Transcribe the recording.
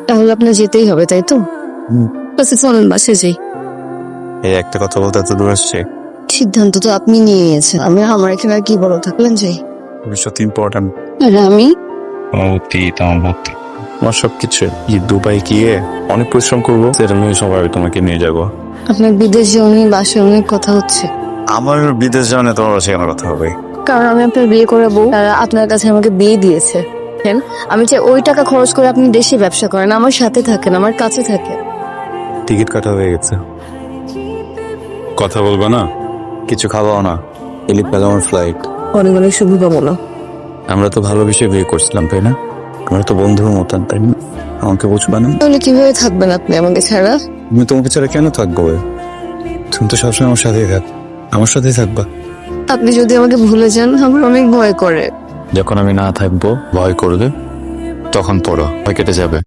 তাহলে আপনার যেতেই হবে, তাই তো? আচ্ছা চলেন বাসায় যাই। এই একটা কথা বলতে এত দূর আসছে। সিদ্ধান্ত তো আপনি নিয়ে নিয়েছেন, আমি আমার এখানে আর কি বলো, থাকলেন যাই। ভবিষ্যৎ ইম্পর্টেন্ট। আর আমি আমার সবকিছু এই দুবাই গিয়ে অনেক পরিশ্রম করবো, সেটা নিয়ে সবাই তোমাকে নিয়ে যাবো। আপনার বিদেশ যাওয়া নিয়ে বাসায় অনেক কথা হচ্ছে, আমার বিদেশ যাওয়া নিয়ে তোমার বাসায় আমার কথা হবে। কারণ আমি আপনার বিয়ে করাবো, তারা আপনার কাছে আমাকে বিয়ে দিয়েছে। আমি চাই ওই টাকা খরচ করে আপনি দেশে ব্যবসা করেন, আমার সাথে থাকেন, আমার কাছে থাকেন। টিকিট কাটা হয়ে গেছে। কথা বলবো না? কিছু খাওয়াও না, এলিপ আমার ফ্লাইট। অনেক অনেক শুভকামনা। আমরা তো ভালোবেসে বিয়ে করছিলাম, তাই না? আমরা তো বন্ধুর মতন, তাই না? আমাকে বুঝবা না? তাহলে কিভাবে থাকবেন আপনি আমাকে ছাড়া? আমি তোমাকে ছাড়া কেন থাকবো? তুমি তো সবসময় আমার সাথেই থাক, আমার সাথেই থাকবা। আপনি যদি আমাকে ভুলে যান আমার অনেক ভয় করে। যখন আমি না থাকবো ভয় করবে, তখন পড়ো, ভয় কেটে যাবে।